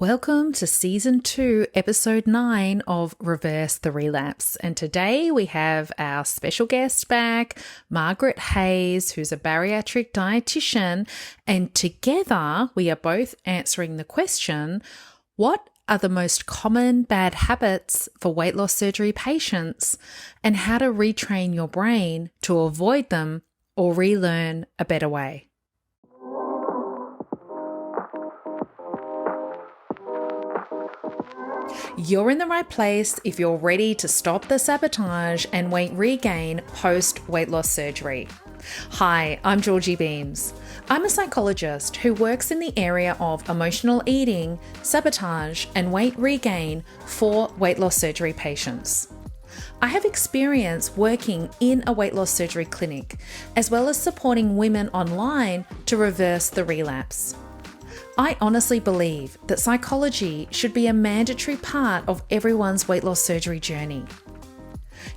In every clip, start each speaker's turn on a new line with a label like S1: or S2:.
S1: Welcome to Season 2, Episode 9 of Reverse the Relapse. And today we have our special guest back, Margaret Hays, who's a bariatric dietitian. And together we are both answering the question, what are the most common bad habits for weight loss surgery patients, and how to retrain your brain to avoid them or relearn a better way? You're in the right place if you're ready to stop the sabotage and weight regain post weight loss surgery. Hi, I'm Georgie Beams. I'm a psychologist who works in the area of emotional eating, sabotage, and weight regain for weight loss surgery patients. I have experience working in a weight loss surgery clinic, as well as supporting women online to reverse the relapse. I honestly believe that psychology should be a mandatory part of everyone's weight loss surgery journey.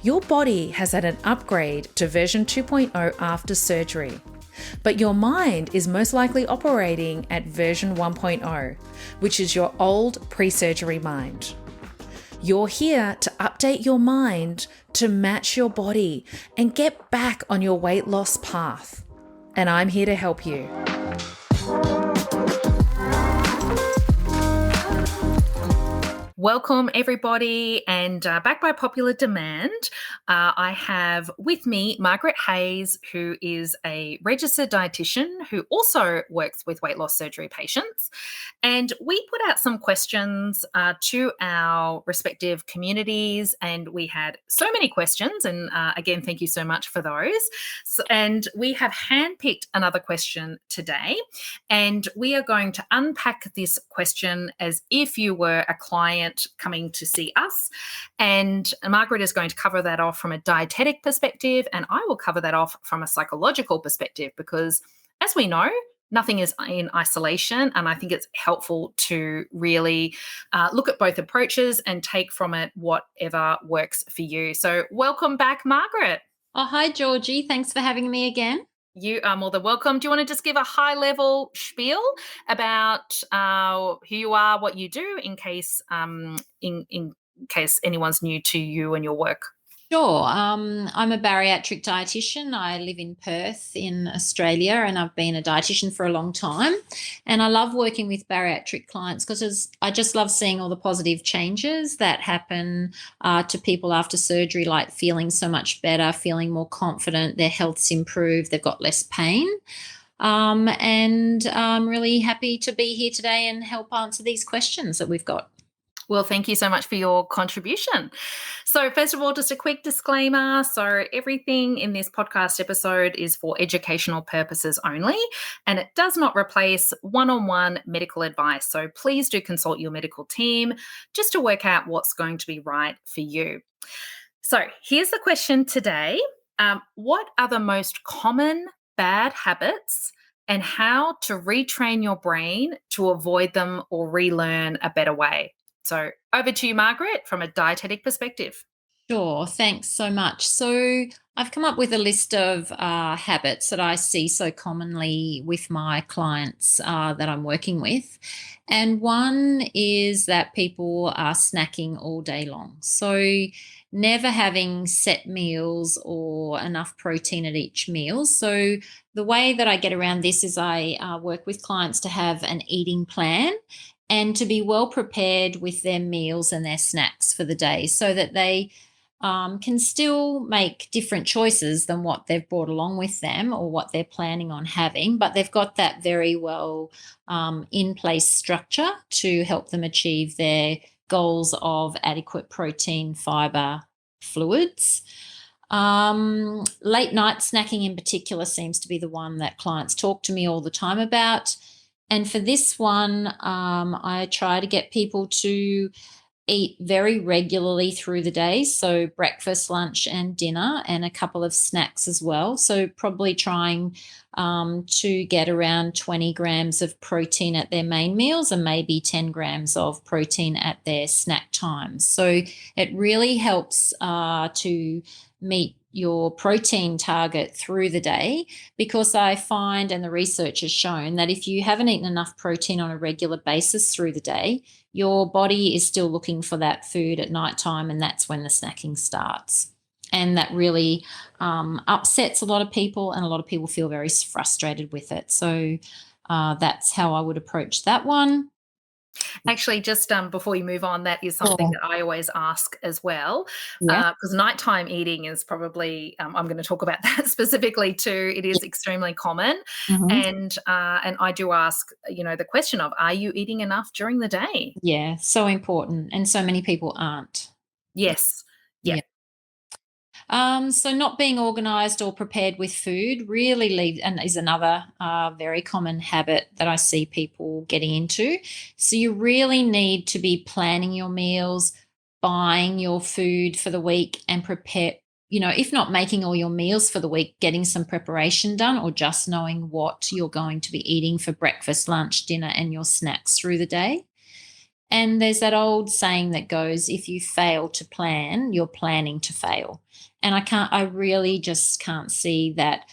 S1: Your body has had an upgrade to version 2.0 after surgery, but your mind is most likely operating at version 1.0, which is your old pre-surgery mind. You're here to update your mind to match your body and get back on your weight loss path. And I'm here to help you. Welcome, everybody, and back by popular demand, I have with me Margaret Hays, who is a registered dietitian who also works with weight loss surgery patients. And we put out some questions to our respective communities, and we had so many questions. And again, thank you so much for those. And we have handpicked another question today, and we are going to unpack this question as if you were a client coming to see us. And Margaret is going to cover that off from a dietetic perspective, and I will cover that off from a psychological perspective, because as we know, nothing is in isolation, and I think it's helpful to really look at both approaches and take from it whatever works for you. So welcome back, Margaret.
S2: Oh, hi, Georgie. Thanks for having me again.
S1: You are more than welcome. Do you want to just give a high-level spiel about who you are, what you do, in case anyone's new to you and your work?
S2: Sure. I'm a bariatric dietitian. I live in Perth in Australia, and I've been a dietitian for a long time. And I love working with bariatric clients because I just love seeing all the positive changes that happen to people after surgery, like feeling so much better, feeling more confident, their health's improved, they've got less pain. And I'm really happy to be here today and help answer these questions that we've got.
S1: Well, thank you so much for your contribution. So first of all, just a quick disclaimer. So everything in this podcast episode is for educational purposes only, and it does not replace one-on-one medical advice. So please do consult your medical team just to work out what's going to be right for you. So here's the question today. What are the most common bad habits and how to retrain your brain to avoid them or relearn a better way? So over to you, Margaret, from a dietetic perspective.
S2: Sure, thanks so much. So I've come up with a list of habits that I see so commonly with my clients that I'm working with. And one is that people are snacking all day long. So never having set meals or enough protein at each meal. So the way that I get around this is I work with clients to have an eating plan and to be well prepared with their meals and their snacks for the day so that they can still make different choices than what they've brought along with them or what they're planning on having, but they've got that very well in place structure to help them achieve their goals of adequate protein, fiber, fluids. Late night snacking in particular seems to be the one that clients talk to me all the time about. And for this one, I try to get people to eat very regularly through the day. So breakfast, lunch, and dinner, and a couple of snacks as well. So probably trying to get around 20 grams of protein at their main meals and maybe 10 grams of protein at their snack times. So it really helps to meet your protein target through the day, because I find, and the research has shown, that if you haven't eaten enough protein on a regular basis through the day, your body is still looking for that food at nighttime, and that's when the snacking starts. And that really upsets a lot of people, and a lot of people feel very frustrated with it. So that's how I would approach that one.
S1: Actually, just before you move on, that is something
S2: Sure.
S1: that I always ask as well,
S2: Yeah.
S1: because nighttime eating is probably, I'm going to talk about that specifically too. It
S2: Yeah.
S1: is extremely common,
S2: Mhm.
S1: and I do ask, the question of, are you eating enough during the day?
S2: Yeah, so important, and so many people aren't.
S1: Yes. Yeah.
S2: Yeah. So not being organized or prepared with food really leaves, and is another very common habit that I see people getting into. So you really need to be planning your meals, buying your food for the week, and prepare. If not making all your meals for the week, getting some preparation done, or just knowing what you're going to be eating for breakfast, lunch, dinner, and your snacks through the day. And there's that old saying that goes, if you fail to plan, you're planning to fail. And I really just can't see that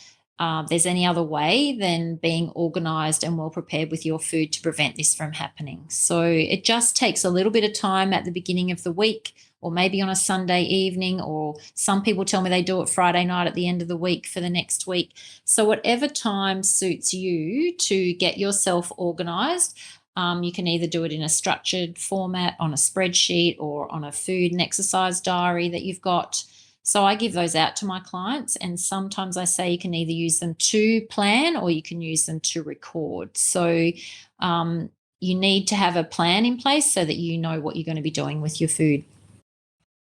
S2: there's any other way than being organized and well prepared with your food to prevent this from happening. So it just takes a little bit of time at the beginning of the week, or maybe on a Sunday evening, or some people tell me they do it Friday night at the end of the week for the next week. So whatever time suits you to get yourself organized. You can either do it in a structured format on a spreadsheet, or on a food and exercise diary that you've got. So I give those out to my clients, and sometimes I say you can either use them to plan, or you can use them to record. So um, you need to have a plan in place so that you know what you're going to be doing with your food.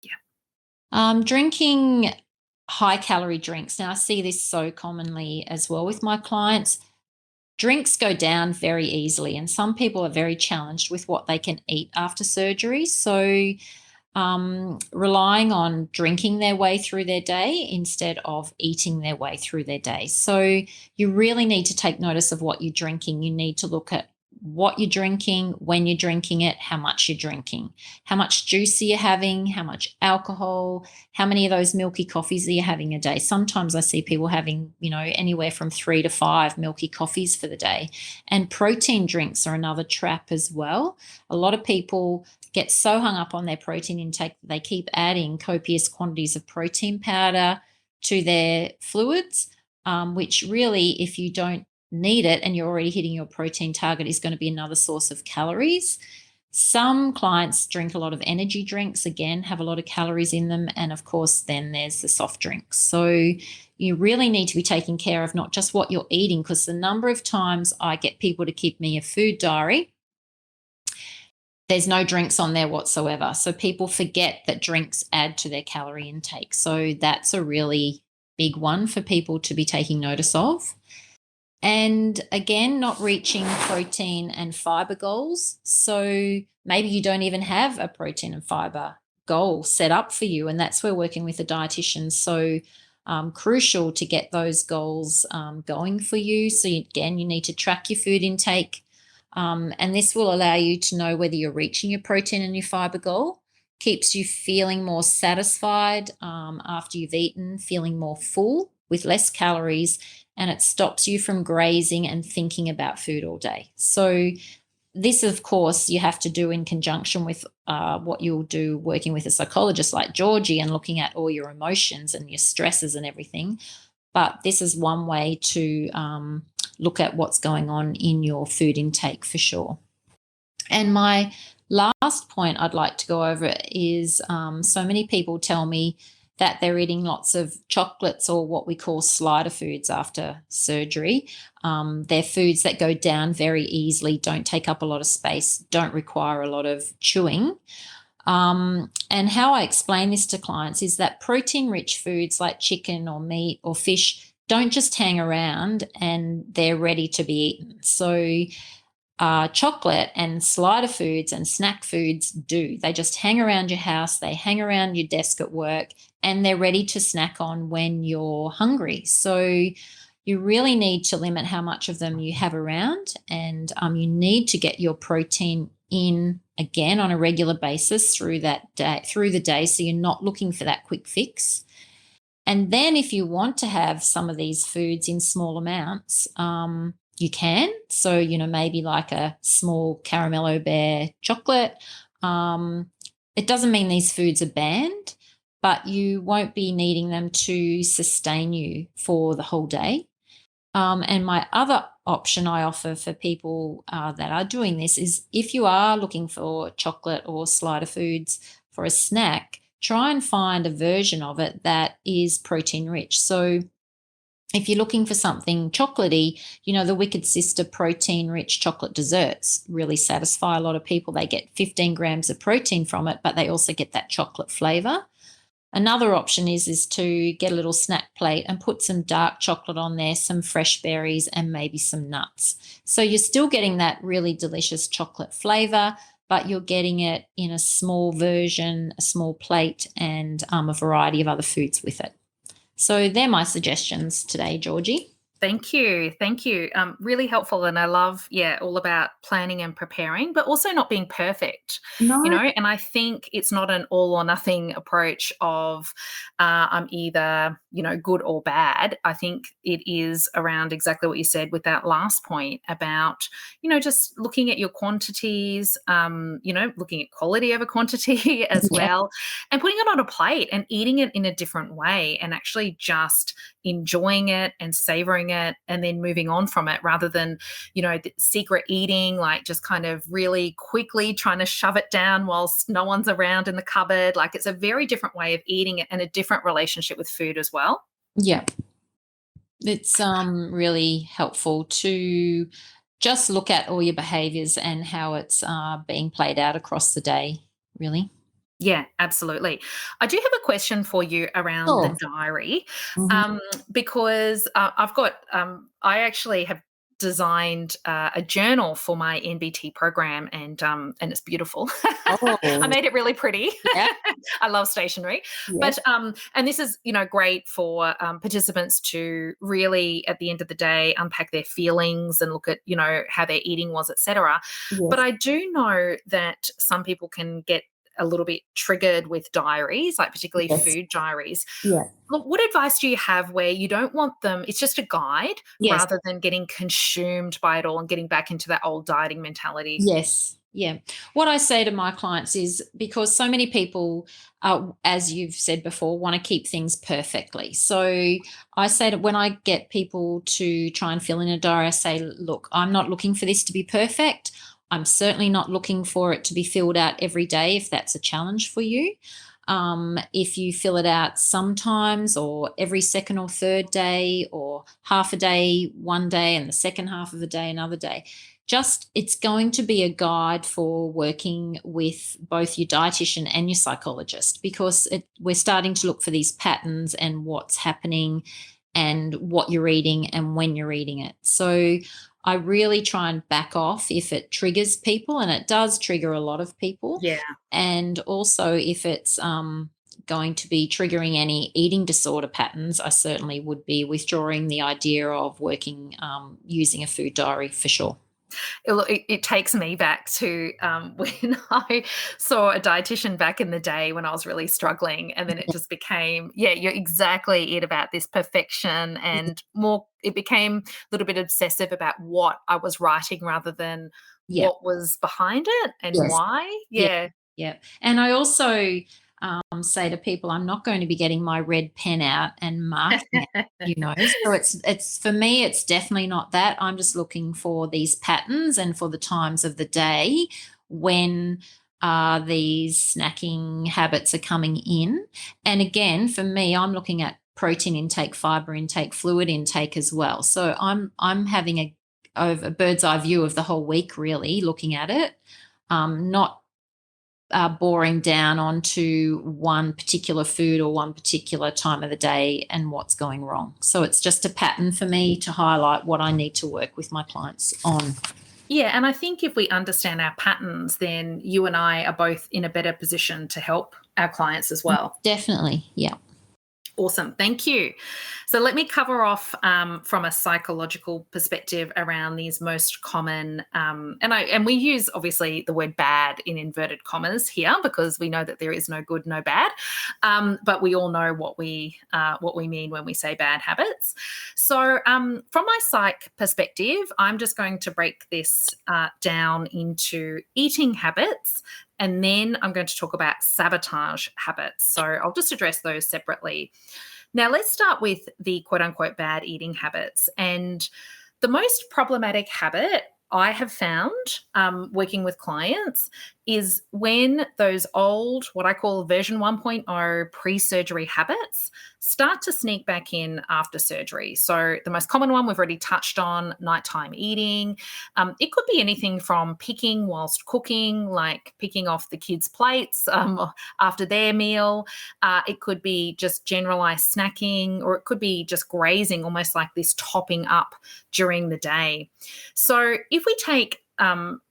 S1: Yeah.
S2: Drinking high calorie drinks. Now, I see this so commonly as well with my clients. Drinks go down very easily, and some people are very challenged with what they can eat after surgery. So, relying on drinking their way through their day instead of eating their way through their day. So, you really need to take notice of what you're drinking. You need to look at what you're drinking, when you're drinking it, how much you're drinking, how much juice are you having, how much alcohol, how many of those milky coffees are you having a day. Sometimes I see people having, anywhere from 3 to 5 milky coffees for the day. And protein drinks are another trap as well. A lot of people get so hung up on their protein intake that they keep adding copious quantities of protein powder to their fluids, which really, if you don't need it and you're already hitting your protein target, is going to be another source of calories. Some clients drink a lot of energy drinks, again, have a lot of calories in them. And of course, then there's the soft drinks. So you really need to be taking care of not just what you're eating, because the number of times I get people to keep me a food diary, there's no drinks on there whatsoever. So people forget that drinks add to their calorie intake. So that's a really big one for people to be taking notice of. And again, not reaching protein and fiber goals. So maybe you don't even have a protein and fiber goal set up for you. And that's where working with a dietitian so crucial to get those goals going for you. So again, you need to track your food intake. And this will allow you to know whether you're reaching your protein and your fiber goal. Keeps you feeling more satisfied after you've eaten, feeling more full with less calories, and it stops you from grazing and thinking about food all day. So this, of course, you have to do in conjunction with what you'll do working with a psychologist like Georgie, and looking at all your emotions and your stresses and everything. But this is one way to look at what's going on in your food intake for sure. And my last point I'd like to go over is so many people tell me that they're eating lots of chocolates, or what we call slider foods after surgery. They're foods that go down very easily, don't take up a lot of space, don't require a lot of chewing. And how I explain this to clients is that protein-rich foods like chicken or meat or fish don't just hang around and they're ready to be eaten. So chocolate and slider foods and snack foods do. They just hang around your house, they hang around your desk at work, and they're ready to snack on when you're hungry. So you really need to limit how much of them you have around, and you need to get your protein in again on a regular basis through the day, so you're not looking for that quick fix. And then if you want to have some of these foods in small amounts, you can. So, maybe like a small Caramello Bear chocolate. It doesn't mean these foods are banned, but you won't be needing them to sustain you for the whole day. And my other option I offer for people that are doing this is if you are looking for chocolate or slider foods for a snack, try and find a version of it that is protein rich. So if you're looking for something chocolatey, the Wicked Sister protein rich chocolate desserts really satisfy a lot of people. They get 15 grams of protein from it, but they also get that chocolate flavor. Another option is to get a little snack plate and put some dark chocolate on there, some fresh berries, and maybe some nuts. So you're still getting that really delicious chocolate flavor, but you're getting it in a small version, a small plate, and a variety of other foods with it. So they're my suggestions today, Georgie.
S1: Thank you. Thank you. Really helpful. And I love, all about planning and preparing, but also not being perfect,
S2: No.
S1: and I think it's not an all or nothing approach of I'm either, good or bad. I think it is around exactly what you said with that last point about, just looking at your quantities, looking at quality over quantity as well, and putting it on a plate and eating it in a different way and actually just enjoying it and savoring it and then moving on from it rather than, the secret eating, like just kind of really quickly trying to shove it down whilst no one's around in the cupboard. Like it's a very different way of eating it and a different relationship with food as well.
S2: Yeah. It's really helpful to just look at all your behaviors and how it's being played out across the day, really.
S1: Yeah, absolutely. I do have a question for you around
S2: Sure.
S1: the diary,
S2: Mhm.
S1: because I actually have designed a journal for my NBT program, and it's beautiful. I
S2: Oh,
S1: made it really pretty.
S2: yeah,
S1: I love stationery,
S2: yeah,
S1: but and this is great for participants to really at the end of the day unpack their feelings and look at how their eating was, etc. But
S2: yes,
S1: I do know that some people can get a little bit triggered with diaries, like particularly
S2: yes,
S1: food diaries.
S2: yeah,
S1: Look, what advice do you have where you don't want them, it's just a guide
S2: yes,
S1: rather than getting consumed by it all and getting back into that old dieting mentality?
S2: yes, yeah. What I say to my clients is because so many people, as you've said before, want to keep things perfectly. So I say that when I get people to try and fill in a diary, I say, look, I'm not looking for this to be perfect. I'm certainly not looking for it to be filled out every day if that's a challenge for you. If you fill it out sometimes or every second or third day or half a day one day and the second half of the day another day, just it's going to be a guide for working with both your dietitian and your psychologist because we're starting to look for these patterns and what's happening and what you're eating and when you're eating it. So I really try and back off if it triggers people, and it does trigger a lot of people.
S1: Yeah.
S2: And also, if it's going to be triggering any eating disorder patterns, I certainly would be withdrawing the idea of working using a food diary for sure.
S1: It takes me back to when I saw a dietitian back in the day when I was really struggling, and then it just became, you're exactly it about this perfection and more. It became a little bit obsessive about what I was writing rather than
S2: Yeah.
S1: what was behind it and
S2: Yes.
S1: why.
S2: Yeah.
S1: Yeah.
S2: Yeah. And I also say to people, I'm not going to be getting my red pen out and marking it. So it's for me, it's definitely not that. I'm just looking for these patterns and for the times of the day when these snacking habits are coming in. And again, for me, I'm looking at protein intake, fiber intake, fluid intake as well. So I'm having a bird's eye view of the whole week, really looking at it, not boring down onto one particular food or one particular time of the day and what's going wrong. So it's just a pattern for me to highlight what I need to work with my clients on.
S1: Yeah, and I think if we understand our patterns, then you and I are both in a better position to help our clients as well.
S2: Definitely, yeah.
S1: Awesome. Thank you. So let me cover off from a psychological perspective around these most common, and we use obviously the word bad in inverted commas here because we know that there is no good, no bad, but we all know what we mean when we say bad habits. So from my psych perspective, I'm just going to break this down into eating habits. And then I'm going to talk about sabotage habits. So I'll just address those separately. Now, let's start with the quote unquote bad eating habits. And the most problematic habit I have found working with clients is when those old, what I call version 1.0 pre-surgery habits start to sneak back in after surgery. So the most common one we've already touched on, nighttime eating. It could be anything from picking whilst cooking, like picking off the kids' plates after their meal. It could be just generalized snacking, or it could be just grazing, almost like this topping up during the day. So if we take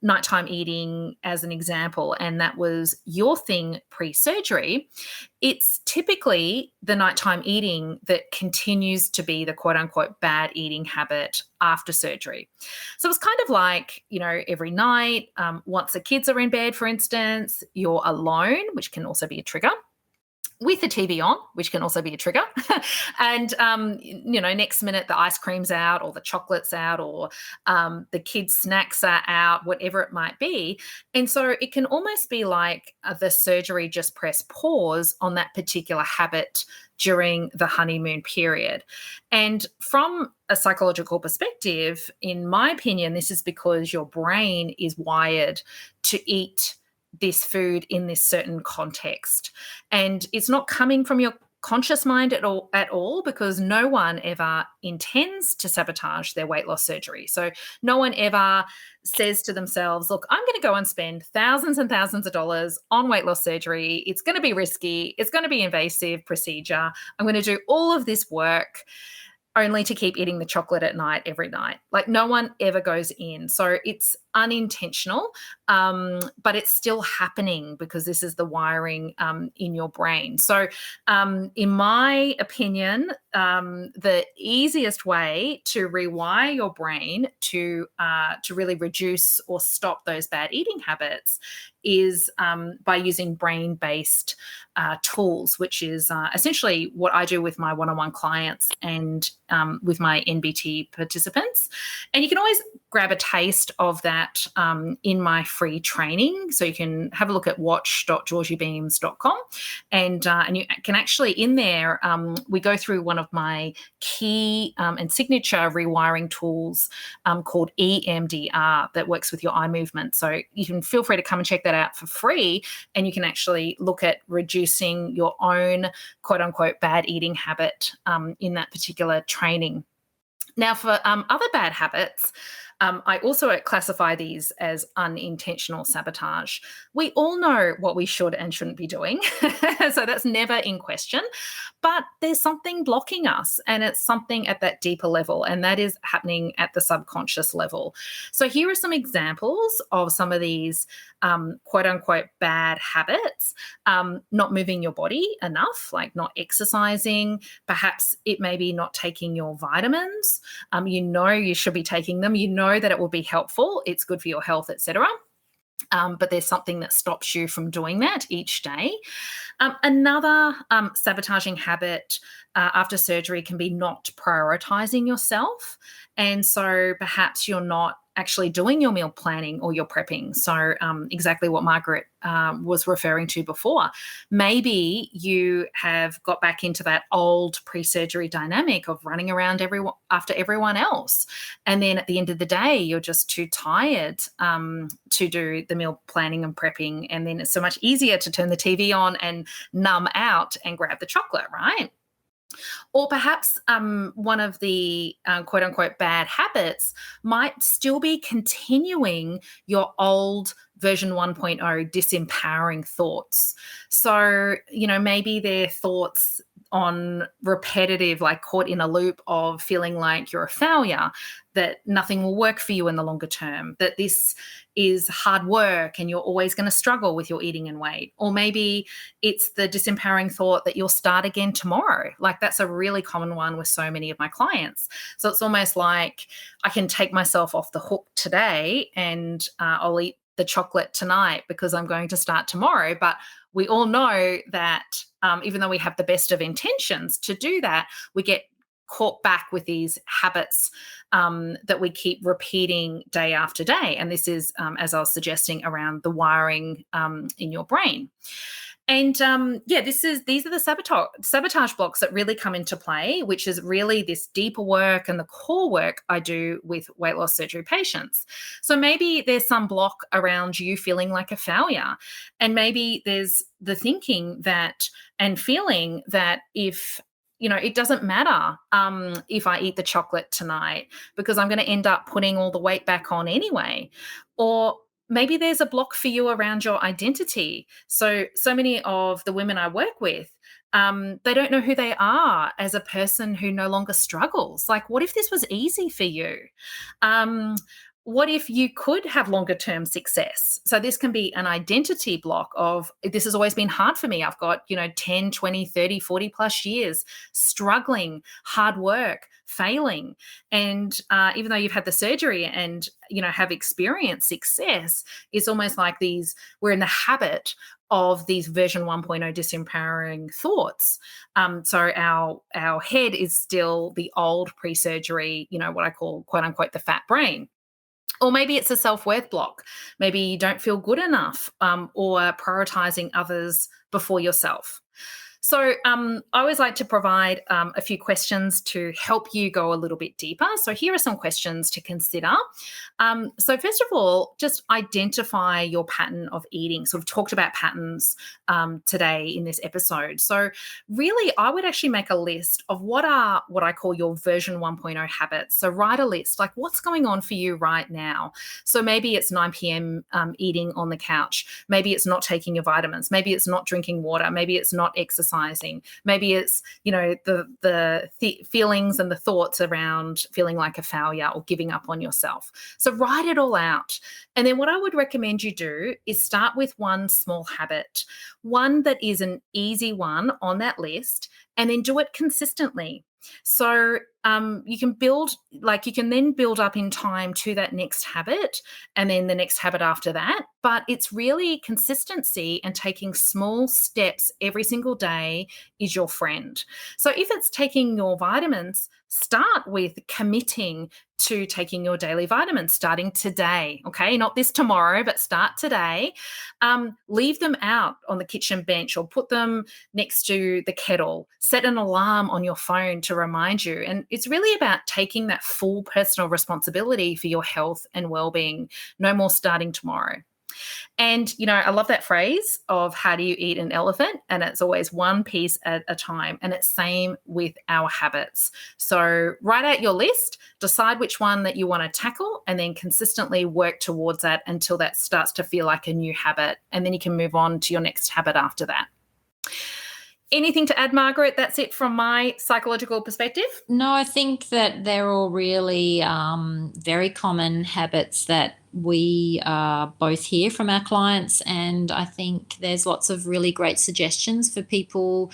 S1: nighttime eating as an example, and that was your thing pre-surgery, it's typically the nighttime eating that continues to be the quote unquote bad eating habit after surgery. So it's kind of like, every night, once the kids are in bed, for instance, you're alone, which can also be a trigger, with the TV on, which can also be a trigger. And, next minute the ice cream's out or the chocolate's out or the kids' snacks are out, whatever it might be. And so it can almost be like the surgery just pressed pause on that particular habit during the honeymoon period. And from a psychological perspective, in my opinion, this is because your brain is wired to eat this food in this certain context. And it's not coming from your conscious mind at all, because no one ever intends to sabotage their weight loss surgery. So no one ever says to themselves, look, I'm going to go and spend thousands and thousands of dollars on weight loss surgery. It's going to be risky. It's going to be invasive procedure. I'm going to do all of this work only to keep eating the chocolate at night every night. Like, no one ever goes in. So it's unintentional, but it's still happening because this is the wiring in your brain. So in my opinion, the easiest way to rewire your brain to really reduce or stop those bad eating habits is by using brain-based tools, which is essentially what I do with my one-on-one clients and with my NBT participants. And you can always grab a taste of that in my free training. So you can have a look at watch.georgiebeams.com, and you can actually, in there, we go through one of my key and signature rewiring tools called EMDR that works with your eye movement. So you can feel free to come and check that out for free, and you can actually look at reducing your own quote unquote bad eating habit in that particular training. Now, for other bad habits, I also classify these as unintentional sabotage. We all know what we should and shouldn't be doing, so that's never in question, but there's something blocking us, and it's something at that deeper level, and that is happening at the subconscious level. So here are some examples of some of these quote unquote bad habits. Not moving your body enough, like not exercising. Perhaps it may be not taking your vitamins. You should be taking them. That it will be helpful. It's good for your health, etc. But there's something that stops you from doing that each day. Another sabotaging habit after surgery can be not prioritizing yourself. And so perhaps you're not actually doing your meal planning or your prepping. So exactly what Margaret was referring to before. Maybe you have got back into that old pre-surgery dynamic of running around after everyone else. And then at the end of the day, you're just too tired to do the meal planning and prepping. And then it's so much easier to turn the TV on and numb out and grab the chocolate, right? Or perhaps one of the quote unquote bad habits might still be continuing your old version 1.0 disempowering thoughts. So, maybe they're thoughts on repetitive, like caught in a loop of feeling like you're a failure, that nothing will work for you in the longer term, that this is hard work and you're always going to struggle with your eating and weight. Or maybe it's the disempowering thought that you'll start again tomorrow. Like that's a really common one with so many of my clients. So it's almost like I can take myself off the hook today and I'll eat the chocolate tonight because I'm going to start tomorrow. But we all know that even though we have the best of intentions to do that, we get caught back with these habits that we keep repeating day after day. And this is, as I was suggesting, around the wiring in your brain. And these are the sabotage blocks that really come into play, which is really this deeper work and the core work I do with weight loss surgery patients. So maybe there's some block around you feeling like a failure, and maybe there's the thinking that and feeling that if it doesn't matter if I eat the chocolate tonight because I'm going to end up putting all the weight back on anyway. Or maybe there's a block for you around your identity. So many of the women I work with, they don't know who they are as a person who no longer struggles. Like, what if this was easy for you? What if you could have longer term success? So this can be an identity block of, this has always been hard for me. I've got, 10, 20, 30, 40 plus years struggling, hard work, failing. And even though you've had the surgery and, have experienced success, it's almost like we're in the habit of these version 1.0 disempowering thoughts. So our head is still the old pre-surgery, what I call, quote unquote, the fat brain. Or maybe it's a self-worth block. Maybe you don't feel good enough or prioritizing others before yourself. So I always like to provide a few questions to help you go a little bit deeper. So here are some questions to consider. So first of all, just identify your pattern of eating. So we've talked about patterns today in this episode. So really, I would actually make a list of what I call your version 1.0 habits. So write a list, like what's going on for you right now. So maybe it's 9 p.m. Eating on the couch. Maybe it's not taking your vitamins. Maybe it's not drinking water. Maybe it's not exercising. Maybe it's, the feelings and the thoughts around feeling like a failure or giving up on yourself. So write it all out. And then what I would recommend you do is start with one small habit, one that is an easy one on that list, and then do it consistently. So you can then build up in time to that next habit and then the next habit after that. But it's really consistency and taking small steps every single day is your friend. So if it's taking your vitamins, start with committing to taking your daily vitamins starting today, okay? Not this tomorrow, but start today. Leave them out on the kitchen bench or put them next to the kettle. Set an alarm on your phone to remind you. And it's really about taking that full personal responsibility for your health and well-being. No more starting tomorrow. And, I love that phrase of how do you eat an elephant? And it's always one piece at a time. And it's same with our habits. So write out your list, decide which one that you want to tackle, and then consistently work towards that until that starts to feel like a new habit. And then you can move on to your next habit after that. Anything to add, Margaret? That's it from my psychological perspective.
S2: No, I think that they're all really very common habits that we both hear from our clients. And I think there's lots of really great suggestions for people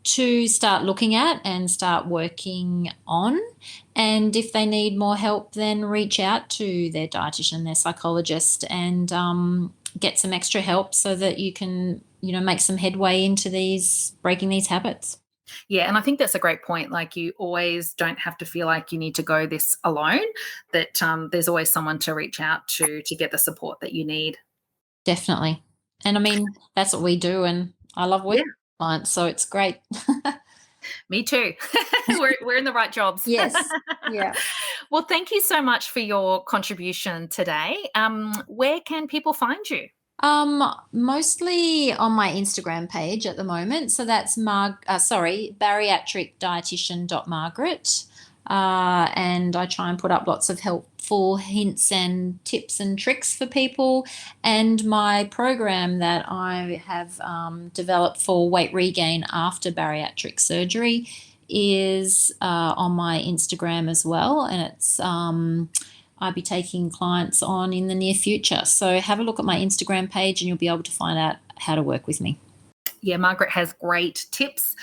S2: to start looking at and start working on. And if they need more help, then reach out to their dietitian, their psychologist, and get some extra help so that you can make some headway into breaking these habits.
S1: Yeah, and I think that's a great point. Like, you always don't have to feel like you need to go this alone, that there's always someone to reach out to get the support that you need.
S2: Definitely. And I mean, that's what we do, and I love working with clients, so it's great.
S1: Me too. We're in the right jobs.
S2: Yes. Yeah.
S1: Well, thank you so much for your contribution today. Where can people find you?
S2: Mostly on my Instagram page at the moment. So that's bariatric dietitian.margaret. And I try and put up lots of helpful hints and tips and tricks for people. And my program that I have developed for weight regain after bariatric surgery is on my Instagram as well. And it's I'll be taking clients on in the near future. So have a look at my Instagram page and you'll be able to find out how to work with me.
S1: Yeah, Margaret has great tips,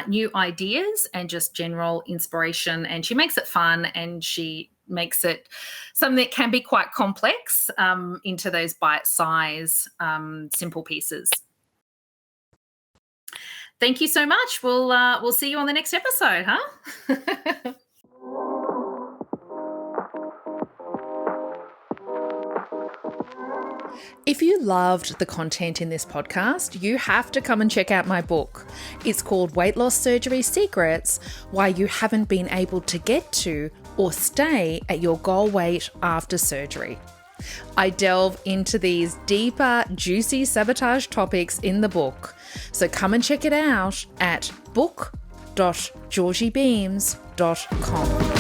S1: new ideas, and just general inspiration. And she makes it fun, and she makes it something that can be quite complex into those bite-size, simple pieces. Thank you so much. We'll see you on the next episode, huh? If you loved the content in this podcast, you have to come and check out my book. It's called Weight Loss Surgery Secrets: Why You Haven't Been Able to Get to or Stay at Your Goal Weight After Surgery. I delve into these deeper, juicy sabotage topics in the book. So come and check it out at book.georgiebeams.com.